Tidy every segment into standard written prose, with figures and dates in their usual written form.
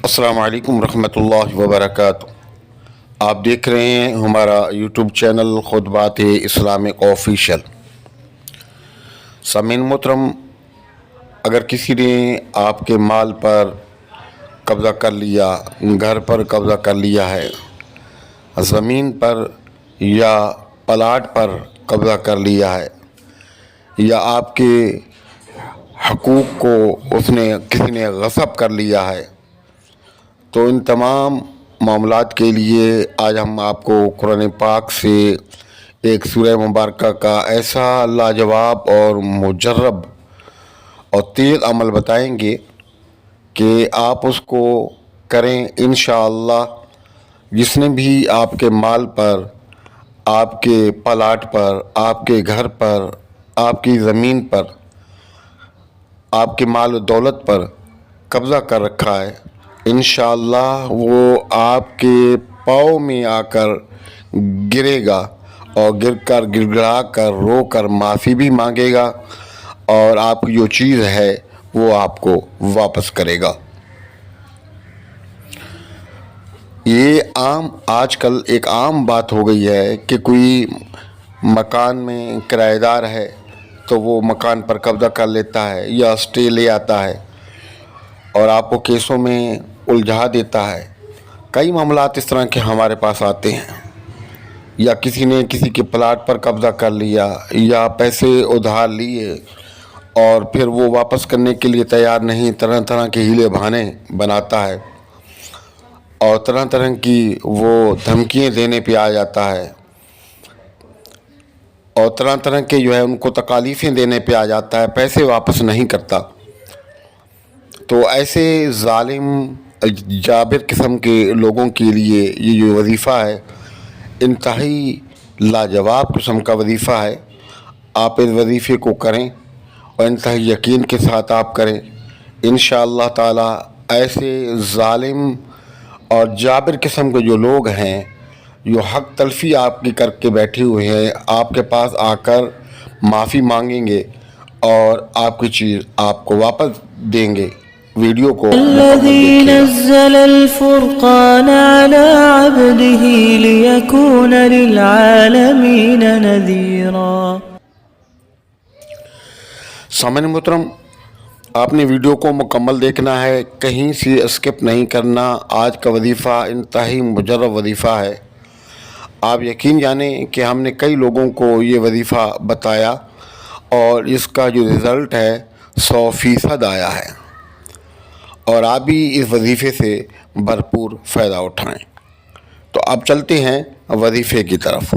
السلام علیکم ورحمۃ اللہ وبرکاتہ۔ آپ دیکھ رہے ہیں ہمارا یوٹیوب چینل خطبات اسلامک آفیشیل۔ سامعین محترم، اگر کسی نے آپ کے مال پر قبضہ کر لیا، گھر پر قبضہ کر لیا ہے، زمین پر یا پلاٹ پر قبضہ کر لیا ہے، یا آپ کے حقوق کو کسی نے غصب کر لیا ہے، تو ان تمام معاملات کے لیے آج ہم آپ کو قرآن پاک سے ایک سورہ مبارکہ کا ایسا لاجواب اور مجرب اور تیز عمل بتائیں گے کہ آپ اس کو کریں انشاءاللہ۔ جس نے بھی آپ کے مال پر، آپ کے پلاٹ پر، آپ کے گھر پر، آپ کی زمین پر، آپ کے مال و دولت پر قبضہ کر رکھا ہے، انشاءاللہ وہ آپ کے پاؤں میں آ کر گرے گا اور گر کر گڑ گڑا کر رو کر معافی بھی مانگے گا، اور آپ کی جو چیز ہے وہ آپ کو واپس کرے گا۔ یہ آج کل ایک عام بات ہو گئی ہے کہ کوئی مکان میں کرایہ دار ہے تو وہ مکان پر قبضہ کر لیتا ہے یا اسٹے لے آتا ہے اور آپ کو کیسوں میں الجھا دیتا ہے۔ کئی معاملات اس طرح کے ہمارے پاس آتے ہیں، یا کسی نے کسی کے پلاٹ پر قبضہ کر لیا یا پیسے ادھار لیے اور پھر وہ واپس کرنے کے لیے تیار نہیں، طرح طرح کے ہیلے بہانے بناتا ہے اور طرح طرح کی وہ دھمکیاں دینے پہ آ جاتا ہے اور طرح طرح کے جو ہے ان کو تکالیفیں دینے پہ آ جاتا ہے، پیسے واپس نہیں کرتا۔ تو ایسے ظالم جابر قسم کے لوگوں کے لیے یہ جو وظیفہ ہے انتہائی لاجواب قسم کا وظیفہ ہے۔ آپ اس وظیفے کو کریں اور انتہائی یقین کے ساتھ آپ کریں، انشاءاللہ تعالی ایسے ظالم اور جابر قسم کے جو لوگ ہیں، جو حق تلفی آپ کی کر کے بیٹھے ہوئے ہیں، آپ کے پاس آ کر معافی مانگیں گے اور آپ کی چیز آپ کو واپس دیں گے۔ ویڈیو کو الذي نزل الفرقان على عبده ليكون للعالمين نذيرا۔ سامعین محترم، آپ نے ویڈیو کو مکمل دیکھنا ہے، کہیں سے اسکپ نہیں کرنا۔ آج کا وظیفہ انتہائی مجرب وظیفہ ہے۔ آپ یقین جانیں کہ ہم نے کئی لوگوں کو یہ وظیفہ بتایا اور اس کا جو رزلٹ ہے 100% آیا ہے، اور آپ بھی اس وظیفے سے بھرپور فائدہ اٹھائیں۔ تو اب چلتے ہیں وظیفے کی طرف۔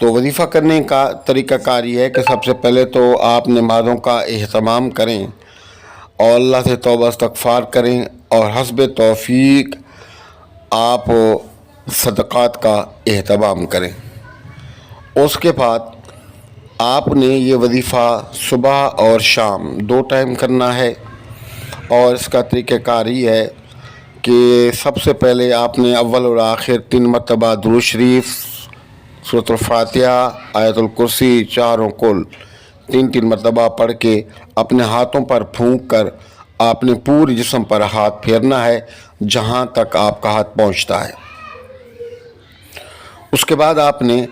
تو وظیفہ کرنے کا طریقہ کار یہ ہے کہ سب سے پہلے تو آپ نمازوں کا اہتمام کریں اور اللہ سے توبہ استغفار کریں، اور حسب توفیق آپ صدقات کا اہتمام کریں۔ اس کے بعد آپ نے یہ وظیفہ صبح اور شام 2 ٹائم کرنا ہے، اور اس کا طریقہ کار یہ ہے کہ سب سے پہلے آپ نے اول اور آخر 3 مرتبہ درود شریف، سورۃ الفاتحہ، آیت الکرسی، 4 کل 3 مرتبہ پڑھ کے اپنے ہاتھوں پر پھونک کر آپ نے پورے جسم پر ہاتھ پھیرنا ہے جہاں تک آپ کا ہاتھ پہنچتا ہے۔ اس کے بعد آپ نے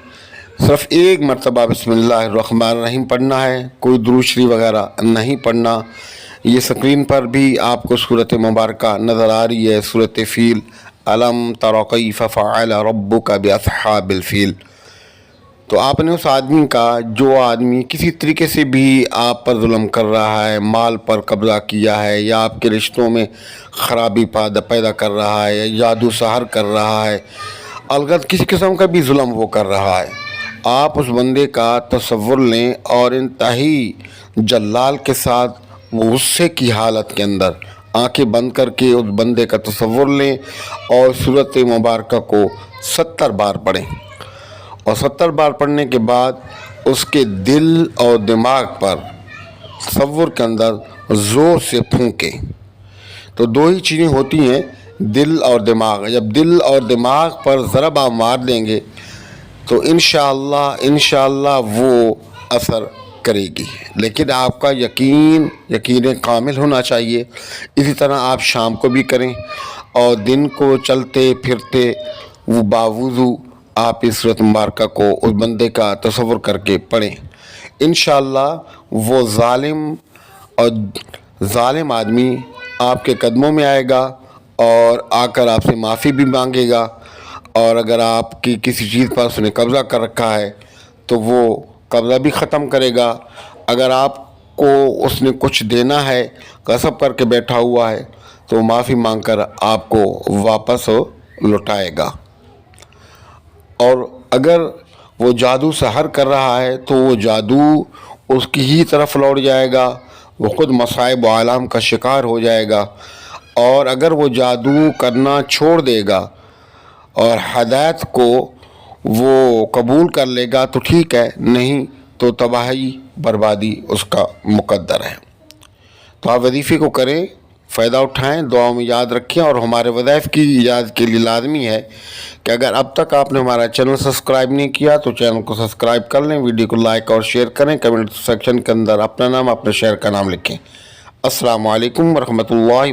صرف 1 مرتبہ بسم اللہ الرحمن الرحیم پڑھنا ہے، کوئی درود شریف وغیرہ نہیں پڑھنا۔ یہ سکرین پر بھی آپ کو صورت مبارکہ نظر آ رہی ہے، سورۃ فیل، الم تر کیف فعل ربک باصحاب الفیل۔ تو آپ نے اس آدمی کا، جو آدمی کسی طریقے سے بھی آپ پر ظلم کر رہا ہے، مال پر قبضہ کیا ہے، یا آپ کے رشتوں میں خرابی پیدا کر رہا ہے، یا جادو سحر کر رہا ہے، الغرض کسی قسم کا بھی ظلم وہ کر رہا ہے، آپ اس بندے کا تصور لیں اور انتہائی جلال کے ساتھ غصے کی حالت کے اندر آنکھیں بند کر کے اس بندے کا تصور لیں اور سورۃ مبارکہ کو 70 بار پڑھیں، اور 70 بار پڑھنے کے بعد اس کے دل اور دماغ پر تصور کے اندر زور سے پھونکیں۔ تو 2 ہی چیزیں ہوتی ہیں، دل اور دماغ۔ جب دل اور دماغ پر ضرب آپ مار دیں گے تو انشاءاللہ وہ اثر کرے گی، لیکن آپ کا یقین کامل ہونا چاہیے۔ اسی طرح آپ شام کو بھی کریں اور دن کو چلتے پھرتے وہ باوضو آپ اس صورت مبارکہ کو اس بندے کا تصور کر کے پڑھیں۔ انشاءاللہ وہ ظالم آدمی آپ کے قدموں میں آئے گا اور آ کر آپ سے معافی بھی مانگے گا، اور اگر آپ کی کسی چیز پر اس نے قبضہ کر رکھا ہے تو وہ قبضہ بھی ختم کرے گا۔ اگر آپ کو اس نے کچھ دینا ہے، غصب کر کے بیٹھا ہوا ہے، تو معافی مانگ کر آپ کو واپس لوٹائے گا۔ اور اگر وہ جادو سحر کر رہا ہے تو وہ جادو اس کی ہی طرف لوٹ جائے گا، وہ خود مصائب و آلام کا شکار ہو جائے گا۔ اور اگر وہ جادو کرنا چھوڑ دے گا اور ہدایت کو وہ قبول کر لے گا تو ٹھیک ہے، نہیں تو تباہی بربادی اس کا مقدر ہے۔ تو آپ وظیفے کو کریں، فائدہ اٹھائیں، دعاؤں میں یاد رکھیں، اور ہمارے وظائف کی ایجاد کے لیے لازمی ہے کہ اگر اب تک آپ نے ہمارا چینل سبسکرائب نہیں کیا تو چینل کو سبسکرائب کر لیں، ویڈیو کو لائک اور شیئر کریں، کمنٹ سیکشن کے اندر اپنا نام اپنے شہر کا نام لکھیں۔ السلام علیکم ورحمۃ اللہ۔